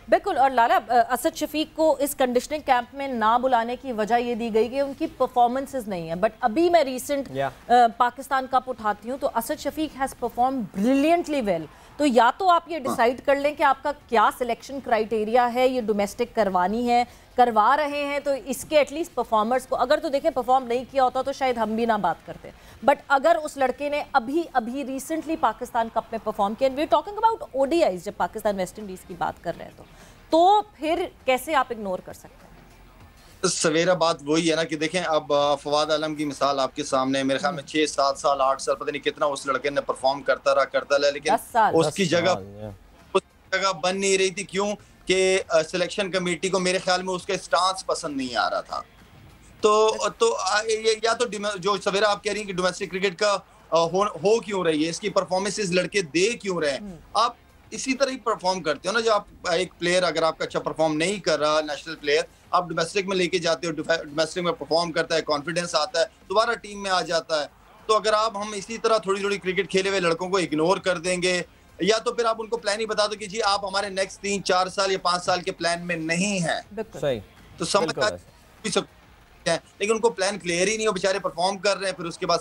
[SPEAKER 1] बिल्कुल। और लाला, असद शफीक को इस कंडीशनिंग कैंप में ना बुलाने की वजह ये दी गई कि उनकी परफॉर्मेंसेस नहीं है। बट अभी मैं रीसेंट पाकिस्तान कप उठाती हूँ तो Asad Shafiq has perform brilliantly well. तो या तो आप ये डिसाइड कर लें कि आपका क्या सिलेक्शन क्राइटेरिया है, ये डोमेस्टिक करवानी है, करवा रहे हैं तो इसके एटलीस्ट परफॉर्मर्स को, अगर तो देखें परफॉर्म नहीं किया होता तो शायद हम भी ना बात करते, बट अगर उस लड़के ने अभी रिसेंटली पाकिस्तान कप में परफॉर्म किया, we are talking about ODIs, जब पाकिस्तान वेस्ट इंडीज की बात कर रहे हैं तो फिर कैसे आप इग्नोर कर सकते हैं?
[SPEAKER 4] सवेरा बात वही है ना कि देखें, अब फवाद आलम की मिसाल आपके सामने, मेरे ख्याल में 6, 7 साल, 8 साल, पता नहीं कितना उस लड़के ने परफॉर्म करता रहा, लेकिन उसकी जगह बन नहीं रही थी। क्यों कि सिलेक्शन कमेटी को मेरे ख्याल में उसके स्टांस पसंद नहीं आ रहा था। तो या तो जो सवेरा आप कह रही हैं कि डोमेस्टिक क्रिकेट का हो क्यों रही है, इसकी परफॉर्मेंसेस लड़के दे क्यों रहे हैं, आप इसी तरह ही परफॉर्म करते हो ना। जो आप एक प्लेयर अगर आपका अच्छा परफॉर्म नहीं कर रहा, नेशनल प्लेयर, आप डोमेस्टिक में लेके जाते हो, डोमेस्टिक में परफॉर्म करता है, कॉन्फिडेंस आता है, दोबारा टीम में आ जाता है। तो अगर हम इसी तरह थोड़ी थोड़ी क्रिकेट खेले हुए लड़कों को इग्नोर कर देंगे, या तो फिर आप उनको प्लान ही बता दो कि जी आप हमारे नेक्स्ट 3, 4 साल या 5 साल के प्लान में नहीं है, तो समझ भी सकते हैं। लेकिन उनको प्लान क्लियर ही नहीं हो, बेचारे परफॉर्म कर रहे हैं। फिर उसके बाद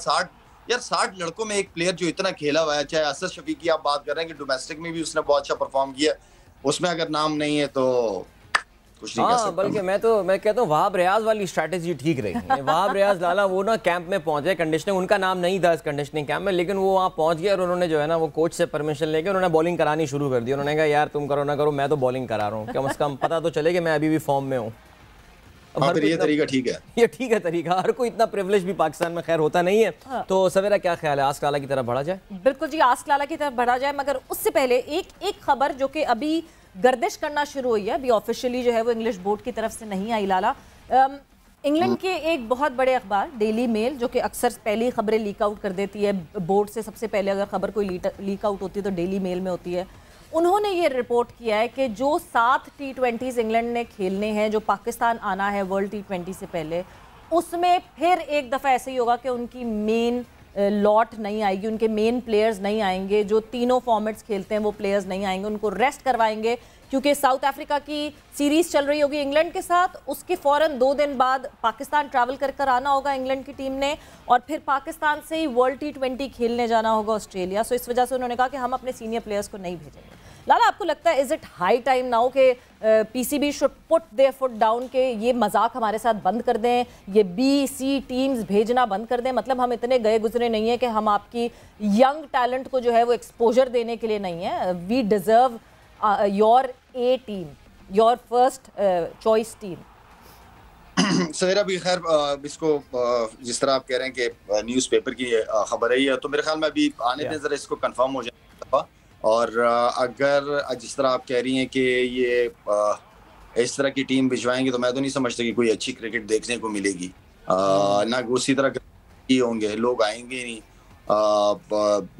[SPEAKER 4] 60 लड़कों में एक प्लेयर जो इतना खेला हुआ है, चाहे असद शफीक की आप बात कर रहे हैं कि डोमेस्टिक में भी उसने बहुत अच्छा परफॉर्म किया, उसमें अगर नाम नहीं है तो कुछ नहीं कर सकता।
[SPEAKER 2] बल्कि मैं कहता हूँ वहाब रियाज वाली स्ट्रैटेजी ठीक रही। वहाब रियाज लाला वो ना कैंप में पहुंचे, कंडीशनिंग उनका नाम नहीं था इस कंडीशनिंग कैंप में, लेकिन वो वहाँ पहुंच गए और उन्होंने जो है ना वो कोच से परमिशन लेके उन्होंने बॉलिंग करानी शुरू कर दी। उन्होंने कहा यार तुम करो ना करो, मैं तो बॉलिंग करा रहा हूँ, कम से कम पता तो चले कि मैं अभी भी फॉर्म में हूँ।
[SPEAKER 4] ये तरीका ठीक है,
[SPEAKER 2] ये ठीक है तरीका, हर कोई इतना प्रिविलेज भी पाकिस्तान में खैर होता नहीं है। तो सवेरा क्या ख्याल है, आस्क लाला की तरफ बढ़ा जाए? बिल्कुल जी, आस्क लाला की तरफ बढ़ा जाए, मगर उससे पहले एक खबर जो कि अभी गर्दिश करना शुरू हुई है, अभी ऑफिशियली जो है वो इंग्लिश बोर्ड की तरफ से नहीं आई लाला। इंग्लैंड के एक बहुत बड़े अखबार डेली मेल, जो कि अक्सर पहली खबरें लीक आउट कर देती है बोर्ड से, सबसे पहले अगर खबर कोई लीक आउट होती है तो डेली मेल में होती है, उन्होंने ये रिपोर्ट किया है कि जो 7 T20s इंग्लैंड ने खेलने हैं, जो पाकिस्तान आना है वर्ल्ड T20 से पहले, उसमें फिर एक दफ़ा ऐसे ही होगा कि उनकी मेन लॉट नहीं आएगी, उनके मेन प्लेयर्स नहीं आएंगे, जो तीनों फॉर्मेट्स खेलते हैं वो प्लेयर्स नहीं आएंगे, उनको रेस्ट करवाएंगे
[SPEAKER 1] क्योंकि साउथ अफ्रीका की सीरीज़ चल रही होगी इंग्लैंड के साथ, उसके फ़ौरन 2 दिन बाद पाकिस्तान ट्रैवल कर आना होगा इंग्लैंड की टीम ने, और फिर पाकिस्तान से ही वर्ल्ड T20 खेलने जाना होगा ऑस्ट्रेलिया। सो इस वजह से उन्होंने कहा कि हम अपने सीनियर प्लेयर्स को नहीं भेजेंगे। लाला, आपको लगता है is it high time now के PCB should put their foot down के ये मजाक हमारे साथ बंद कर दें, ये B-C टीम्स भेजना बंद कर दें? मतलब हम इतने गए गुजरे नहीं है कि हम आपकी यंग टैलेंट को जो है वो एक्सपोजर देने के लिए नहीं है। We deserve your A team, your first choice team.
[SPEAKER 4] सवेरा भी खैर इसको जिस तरह आप कह रहे हैं कि न्यूज़पेपर की खबर है, तो मेरे ख्याल में अभी आने में ज़रा इसको कंफर्म हो जाएगा। और अगर जिस तरह आप कह रही हैं कि ये इस तरह की टीम भिजवाएंगे तो मैं तो नहीं समझता कि कोई अच्छी क्रिकेट देखने को मिलेगी। ना उसी तरह ही होंगे, लोग आएंगे नहीं।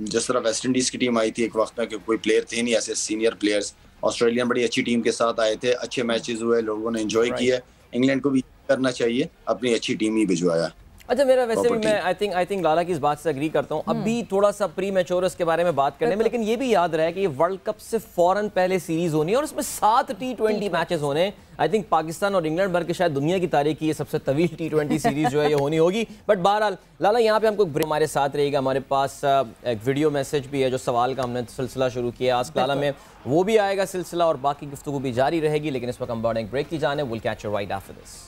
[SPEAKER 4] जिस तरह वेस्ट इंडीज़ की टीम आई थी एक वक्त में कि कोई प्लेयर थे नहीं ऐसे सीनियर प्लेयर्स, ऑस्ट्रेलियन बड़ी अच्छी टीम के साथ आए थे, अच्छे मैचेस हुए, लोगों ने एंजॉय किया। इंग्लैंड को भी करना चाहिए, अपनी अच्छी टीम ही भिजवाया।
[SPEAKER 2] अच्छा, मेरा वैसे भी मैं आई थिंक लाला की इस बात से एग्री करता हूँ। अभी थोड़ा सा प्री मैच्योर के बारे में बात करने में, लेकिन ये भी याद रहे कि ये वर्ल्ड कप से फौरन पहले सीरीज होनी है और इसमें 7 T20 मैचेस होने। आई थिंक पाकिस्तान और इंग्लैंड भर के शायद दुनिया की तारीख की ये सबसे तवील T20 सीरीज जो है ये होनी होगी। बट बहरहाल लाला, यहाँ पे हमको हमारे साथ रहेगा, हमारे पास एक वीडियो मैसेज भी है जो सवाल का हमने सिलसिला शुरू किया आस्क लाला में, वो भी आएगा सिलसिला और बाकी गुफ्तगू भी जारी रहेगी। लेकिन इस वक्त हम बढ़ेंगे ब्रेक की जाने। Will catch you right after this.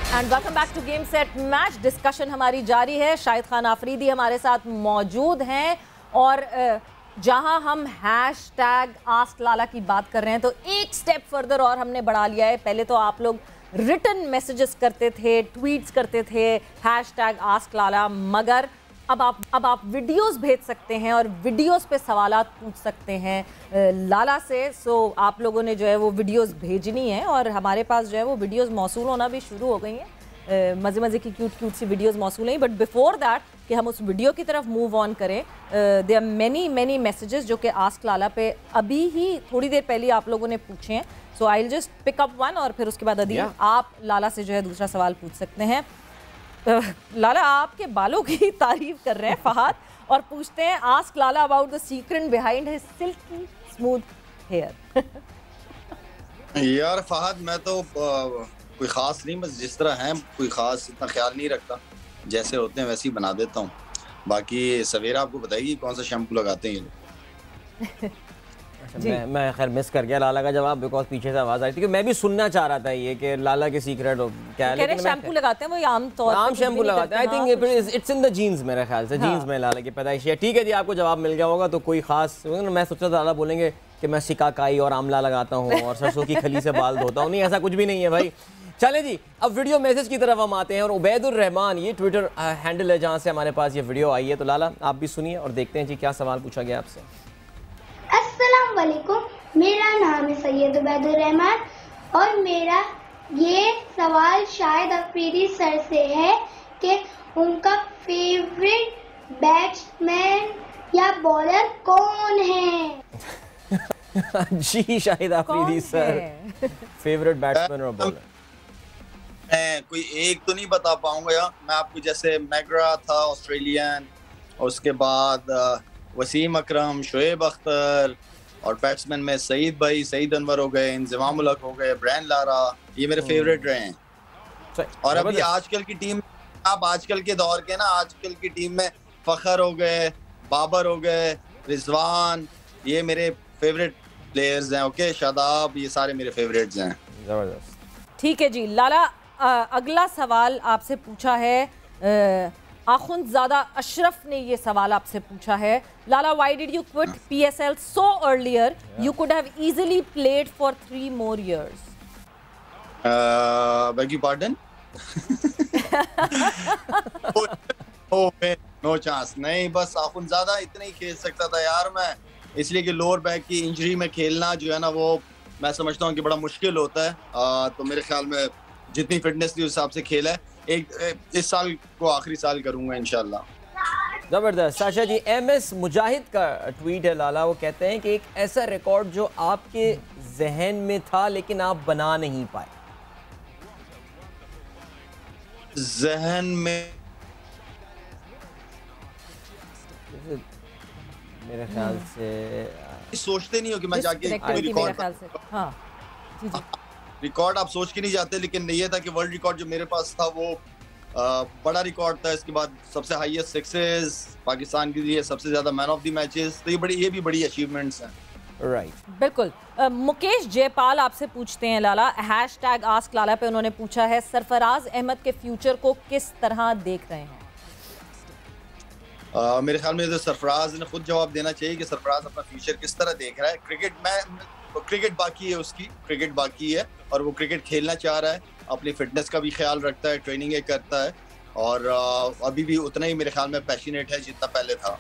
[SPEAKER 1] And welcome back to Game Set Match. Discussion हमारी जारी है। शाहिद खान आफरीदी हमारे साथ मौजूद हैं और जहां हम हैशटैग आस्क लाला की बात कर रहे हैं तो एक स्टेप फर्दर और हमने बढ़ा लिया है। पहले तो आप लोग रिटन मैसेजेस करते थे, ट्वीट्स करते थे हैशटैग आस्क लाला, मगर अब आप वीडियोस भेज सकते हैं और वीडियोस पे सवालात पूछ सकते हैं लाला से। सो आप लोगों ने जो है वो वीडियोस भेजनी है और हमारे पास जो है वो वीडियोस मौसूल होना भी शुरू हो गई हैं। मज़े मज़े की क्यूट सी वीडियोस मौसूल हैं। बट बिफोर दैट कि हम उस वीडियो की तरफ मूव ऑन करें, देयर आर मैनी मैसेजेस जो कि आस्क लाला पे अभी ही थोड़ी देर पहले आप लोगों ने पूछे हैं। So I will just pick up one और फिर उसके बाद अदील आप लाला से जो है दूसरा सवाल पूछ सकते हैं। लाला, आपके बालों की तारीफ कर रहे हैं फहद और पूछते हैं ask Lala about the secret behind his silky smooth hair.
[SPEAKER 4] यार फहद, मैं तो कोई खास नहीं, बस जिस तरह हैं कोई खास इतना ख्याल नहीं रखता, जैसे होते हैं वैसे ही बना देता हूँ। बाकी सवेरा आपको बताइए कौन सा शैम्पू लगाते हैं ये लोग।
[SPEAKER 2] मैं खैर मिस कर गया लाला का जवाब, बिकॉज पीछे से आवाज आई थी कि मैं भी सुनना चाह रहा था ये कि लाला के सीक्रेट क्या है। लेकिन
[SPEAKER 1] शैम्पू लगाते हैं वो आम तौर पे,
[SPEAKER 2] आम शैम्पू लगाते हैं। I think it's in the genes, मेरे ख्याल से जीन्स में लाला की पैदाइश है। ठीक है जी, आपको जवाब मिल गया होगा। तो कोई खास, मैं सोच रहा था लाला बोलेंगे कि मैं शिकाकाई और आमला लगाता हूँ और सरसों की खली से बाल धोता हूँ। नहीं, ऐसा कुछ भी नहीं है भाई। चले जी, अब वीडियो मैसेज की तरफ हम आते हैं और उबैदुर रहमान ये ट्विटर हैंडल है जहाँ से हमारे पास ये वीडियो आई है। तो लाला आप भी सुनिए और देखते हैं जी क्या सवाल पूछा गया आपसे।
[SPEAKER 5] अस्सलाम वालेकुम, मेरा नाम है सैयद उबैदुर रहमान और मेरा ये सवाल शाहिद अफरीदी सर से है कि उनका फेवरेट बैट्समैन या बॉलर कौन है।
[SPEAKER 2] जी Shahid Afridi sir, favourite batsman और बॉलर।
[SPEAKER 4] मैं कोई एक तो नहीं बता पाऊंगा यार। मैं आपको जैसे मैग्रा था ऑस्ट्रेलियन, और उसके बाद वसीम अकरम, शोएब अख्तर, और बैट्समैन में सईद भाई, सईद अनवर हो गए, इंजमाम उल हक हो गए, ब्रायन लारा, ये मेरे फेवरेट रहे हैं। और अभी आजकल की टीम, आप आजकल के दौर के ना, आजकल की टीम में फखर हो गए, बाबर हो गए, रिजवान, ये मेरे फेवरेट प्लेयर्स हैं। ओके, शादाब, ये सारे मेरे फेवरेट्स हैं।
[SPEAKER 2] जबरदस्त।
[SPEAKER 1] ठीक है जी लाला, अगला सवाल आपसे पूछा है आखुंदजादा अशरफ ने ये सवाल आपसे पूछा है। Lala, why did you quit PSL so earlier? You could have easily played for 3 more years.
[SPEAKER 4] Beg your pardon? No chance. नहीं, बस आखुंदजादा इतना ही खेल सकता था यार मैं, इसलिए कि लोअर बैक की इंजरी में खेलना जो है ना वो मैं समझता हूँ कि बड़ा मुश्किल होता है। तो मेरे ख्याल में जितनी फिटनेस थी उस हिसाब से खेला है। इस साल को आखिरी साल करूंगा इंशाल्लाह।
[SPEAKER 2] जबरदस्त। साशा जी, MS मुजाहिद का ट्वीट है लाला, वो कहते हैं कि एक ऐसा रिकॉर्ड जो आपके जहन में था लेकिन आप बना नहीं पाए।
[SPEAKER 4] जहन में
[SPEAKER 2] मेरे ख्याल से
[SPEAKER 4] सोचते नहीं हो कि मैं जाके रिकॉर्ड,
[SPEAKER 1] हाँ जी जी,
[SPEAKER 4] रिकॉर्ड आप सोच के नहीं जाते, लेकिन ये था कि वर्ल्ड रिकॉर्ड जो मेरे पास था वो बड़ा रिकॉर्ड था। इसके बाद सबसे हाईएस्ट सक्सेस पाकिस्तान के लिए, सबसे ज्यादा मैन ऑफ द मैचेस, तो ये भी बड़ी अचीवमेंट्स हैं।
[SPEAKER 2] राइट
[SPEAKER 1] बिल्कुल। मुकेश जयपाल आपसे पूछते हैं लाला, #आस्क लाला पे उन्होंने पूछा है, सरफराज अहमद के फ्यूचर को किस तरह देख रहे हैं?
[SPEAKER 4] मेरे ख्याल में तो सरफराज ने खुद जवाब देना चाहिए कि सरफराज अपना फ्यूचर किस तरह देख रहा है। क्रिकेट बाकी है, उसकी क्रिकेट बाकी है और वो क्रिकेट खेलना चाह रहा है, अपनी फिटनेस का भी ख्याल रखता है, ट्रेनिंग करता है और अभी भी उतना ही मेरे ख्याल में पैशनेट है जितना पहले था।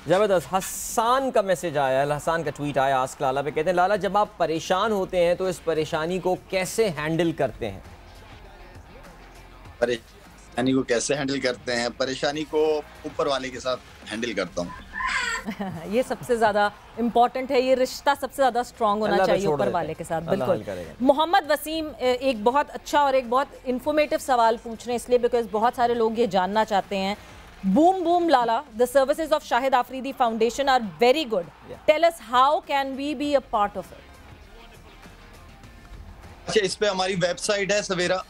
[SPEAKER 2] ज़बरदस्त। हसन का मैसेज आया है, हसन का ट्वीट आया आस्क लाला पे, कहते हैं लाला जब आप परेशान होते हैं तो इस परेशानी को कैसे हैंडल करते हैं?
[SPEAKER 4] परेशानी को कैसे हैंडल करते हैं? परेशानी को ऊपर वाले के साथ हैंडल करता हूँ।
[SPEAKER 1] ये सबसे ज़्यादा इम्पोर्टेंट है, ये रिश्ता सबसे ज़्यादा स्ट्रांग होना चाहिए ऊपर वाले के साथ। बिल्कुल। मोहम्मद वसीम एक बहुत अच्छा और एक बहुत इन्फॉर्मेटिव सवाल पूछ रहे हैं, इसलिए बिकॉज बहुत सारे लोग ये जानना चाहते हैं। Boom boom Lala, the services of Shahid Afridi foundation are very good, tell us how can we be a part of it?
[SPEAKER 4] अच्छा, इस पे हमारी वेबसाइट है सवेरा,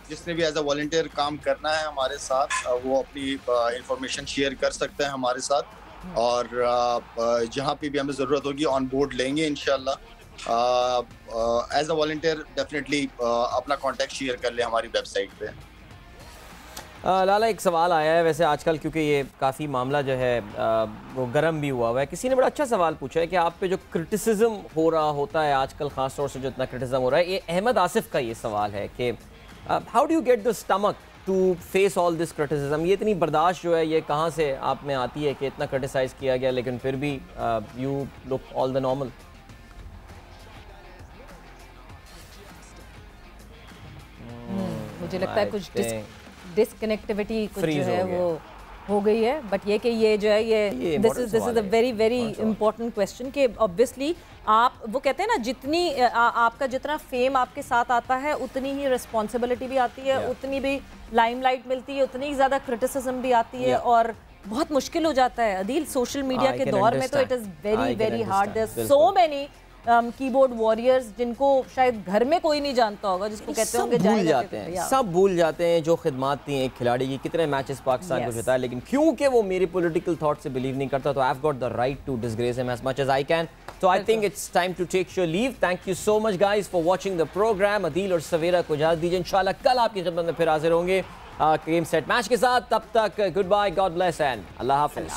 [SPEAKER 4] जिसने भी एज अ वॉलंटियर काम करना है हमारे साथ वो अपनी इंफॉर्मेशन शेयर कर सकता है हमारे साथ, और जहाँ पे भी हमें ज़रूरत होगी ऑन बोर्ड लेंगे इंशाल्लाह। एज अ वॉलंटियर डेफिनेटली अपना कॉन्टैक्ट शेयर कर ले हमारी वेबसाइट पे।
[SPEAKER 2] लाला एक सवाल आया है वैसे आजकल, क्योंकि ये काफ़ी मामला जो है वो गर्म भी हुआ है। किसी ने बड़ा अच्छा सवाल पूछा है कि आप पे जो क्रिटिसिज्म हो रहा होता है आजकल, ख़ास तौर से जो इतना क्रिटिसिज्म हो रहा है, ये अहमद आसिफ का ये सवाल है कि how do you get the stomach to face all this criticism? ये इतनी बर्दाश्त जो है ये कहाँ से आप में आती है कि इतना क्रिटिसाइज़ किया गया लेकिन फिर भी you look all the normal?
[SPEAKER 1] मुझे लगता है कुछ डिसकनेक्टिविटी कुछ जो है वो हो गई है, बट ये कि ये जो है ये this is a very very important question कि ऑब्वियसली आप वो कहते हैं ना, जितनी आपका जितना फेम आपके साथ आता है उतनी ही रिस्पॉन्सिबिलिटी भी आती है, उतनी भी लाइमलाइट मिलती है, उतनी ही ज़्यादा क्रिटिसिज्म भी आती है और बहुत मुश्किल हो जाता है अदील सोशल मीडिया के दौर में। तो it is very very hard, there are so many keyboard warriors जिनको शायद घर में कोई नहीं जानता होगा, जिसको कहते होंगे
[SPEAKER 2] भूल जाते हैं, सब भूल जाते हैं जो खिदमत थी एक खिलाड़ी की, कितने मैचेस पाकिस्तान को जिताया, लेकिन क्योंकि वो मेरी पॉलिटिकल थॉट से बिलीव नहीं करता तो I have got the right to disgrace him as much as I can. So I think it's time to take your leave. Thank you so much guys for watching the program. Adeel और सवेरा को इजाज़त दीजिए, इंशाल्लाह कल आपकी खिदमत में फिर हाजिर होंगे गेम सेट मैच के साथ। तब तक goodbye, god bless and अल्लाह हाफिज़।